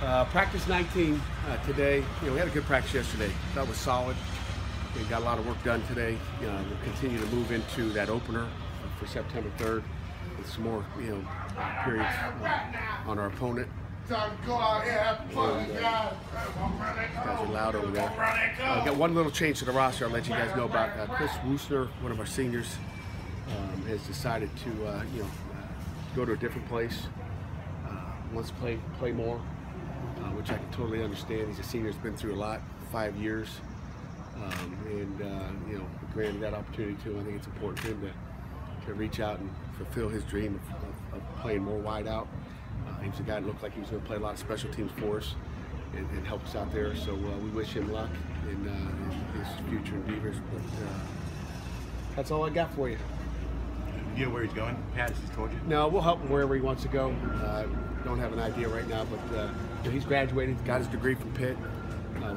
Practice 19 today. We had a good practice yesterday. That was solid. We got a lot of work done today. We'll continue to move into that opener for September 3rd with some more, periods on our opponent. Guys are loud over there. I got one little change to the roster I'll let you guys know about. Chris Woosner, one of our seniors, has decided to, go to a different place. Wants to play more, which I can totally understand. He's a senior, has been through a lot, 5 years, granted that opportunity too. I think it's important for him to reach out and fulfill his dream of playing more wide out. He's a guy that looked like he was going to play a lot of special teams for us and help us out there. So we wish him luck in his future endeavors. But that's all I got for you. You know where he's going? Pat, has he told you? No, we'll help him wherever he wants to go. Don't have an idea right now, but he's graduated, got his degree from Pitt,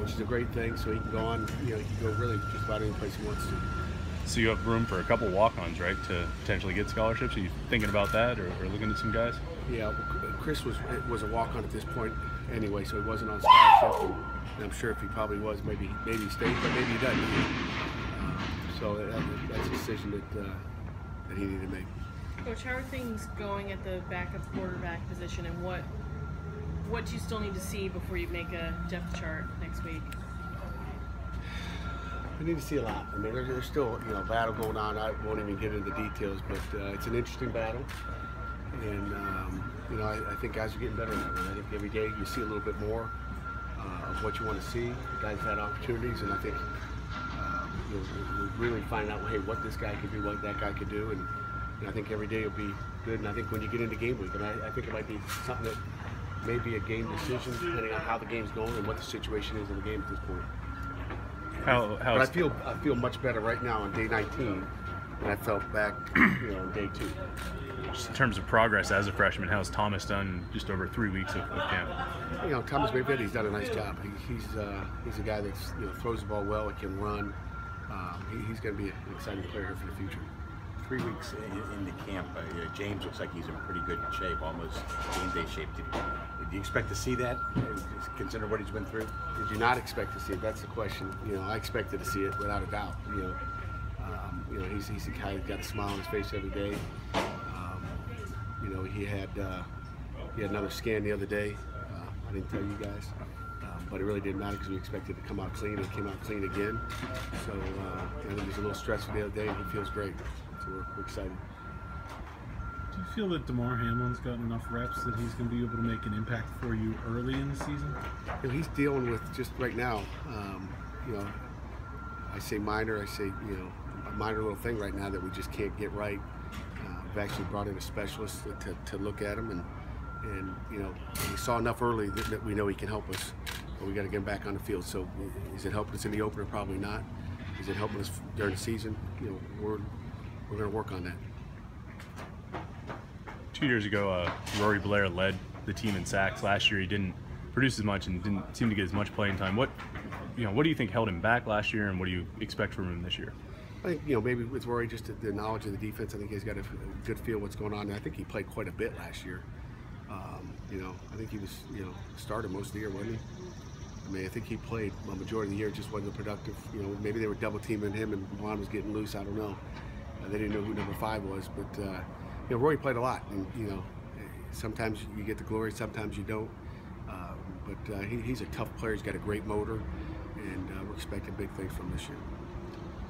which is a great thing. So he can go on. He can go really just about any place he wants to. So you have room for a couple walk-ons, right, to potentially get scholarships? Are you thinking about that, or looking at some guys? Yeah, Chris was a walk-on at this point anyway, so he wasn't on scholarship. And I'm sure if he probably was, maybe he stayed, but maybe he doesn't. So that's a decision that he needed to make. Coach, how are things going at the backup quarterback position, and what do you still need to see before you make a depth chart next week? We need to see a lot. I mean, there's still a battle going on. I won't even get into the details, but it's an interesting battle, and I think guys are getting better at it. I think every day you see a little bit more of what you want to see. The guys have had opportunities, and I think we really find out, hey, what this guy can do, what that guy can do, and I think every day will be good. And I think when you get into game week, and I think it might be something that may be a game decision depending on how the game's going and what the situation is in the game at this point. But I feel much better right now on day 19 than I felt back, on day 2. Just in terms of progress as a freshman, how's Thomas done just over 3 weeks of camp? Thomas Mayfield, he's done a nice job. He's a guy that's throws the ball well, he can run. He's going to be an exciting player for the future. 3 weeks in the camp, James looks like he's in pretty good shape, almost game day shape. Do you expect to see that, consider what he's been through? Did you not expect to see it? That's the question. I expected to see it without a doubt. He's a guy who's got a smile on his face every day. He had another scan the other day. I didn't tell you guys, but it really didn't matter because we expected to come out clean, and it came out clean again. So I think he was a little stressful the other day, and he feels great. So we're excited. Do you feel that DeMar Hamlin's got enough reps that he's going to be able to make an impact for you early in the season? He's dealing with just right now. I say minor. I say a minor little thing right now that we just can't get right. We've actually brought in a specialist to look at him, and we saw enough early that we know he can help us. But we got to get him back on the field. So is it helping us in the opener? Probably not. Is it helping us during the season? We're going to work on that. 2 years ago, Rory Blair led the team in sacks. Last year, he didn't produce as much and didn't seem to get as much playing time. What do you think held him back last year, and what do you expect from him this year? I think maybe with Rory, just the knowledge of the defense. I think he's got a good feel of what's going on. And I think he played quite a bit last year. I think he was started most of the year, wasn't he? I mean, I think he played a majority of the year, just wasn't productive. Maybe they were double teaming him and Juan was getting loose. I don't know. They didn't know who number 5 was, but Rory played a lot, and sometimes you get the glory, sometimes you don't. But he's a tough player. He's got a great motor, and we're expecting big things from him this year.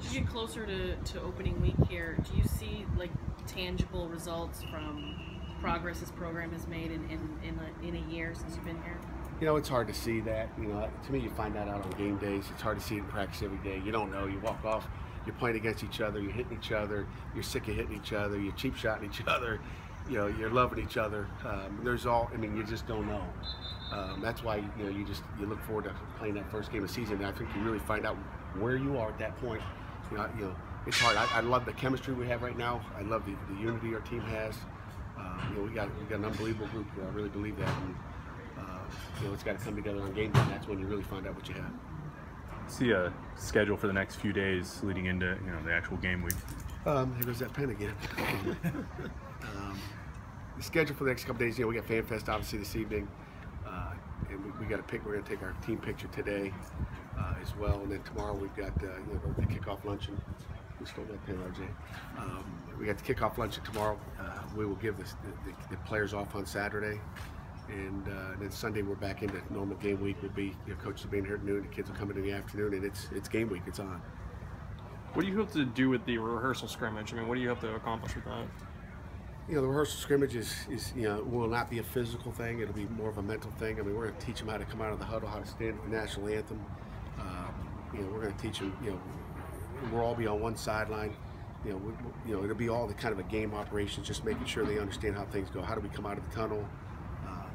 As you get closer to opening week here, do you see tangible results from progress this program has made in a year since you've been here? It's hard to see that. To me, you find that out on game days. It's hard to see it in practice every day. You don't know. You walk off, you're playing against each other, you're hitting each other, you're sick of hitting each other, you're cheap shotting each other, you're loving each other. You just don't know. That's why you look forward to playing that first game of the season. And I think you really find out where you are at that point. It's hard. I love the chemistry we have right now. I love the unity our team has. We got an unbelievable group. I really believe that. And, it's got to come together on game day. And that's when you really find out what you have. See a schedule for the next few days leading into the actual game week. Here goes that pen again. The schedule for the next couple days. We got FanFest obviously this evening. and we got to pick. We're going to take our team picture today as well, and then tomorrow we've got the kickoff luncheon. We stole that pen, RJ. We got the kickoff luncheon tomorrow. We will give the players off on Saturday, and then Sunday we're back into normal game week. We'll be coaches will be in here at noon. The kids will come in the afternoon, and it's game week. It's on. What do you hope to do with the rehearsal scrimmage? I mean, what do you hope to accomplish with that? The rehearsal scrimmage is will not be a physical thing. It'll be more of a mental thing. I mean, we're going to teach them how to come out of the huddle, how to stand at the national anthem. We're going to teach them. We'll all be on one sideline. It'll be all the kind of a game operation, just making sure they understand how things go. How do we come out of the tunnel?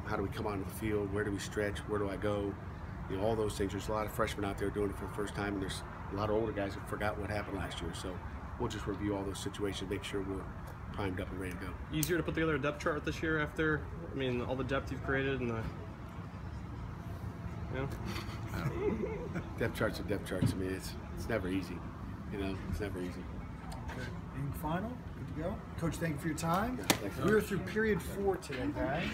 How do we come onto the field? Where do we stretch? Where do I go? All those things. There's a lot of freshmen out there doing it for the first time, and there's a lot of older guys that forgot what happened last year. So we'll just review all those situations, make sure we're primed up and ready to go. Easier to put together a depth chart this year after, all the depth you've created and the, Depth charts are depth charts. It's never easy. It's never easy. Okay. Being final, good to go. Coach, thank you for your time. Yeah, thanks. We're through period 4 today, guys.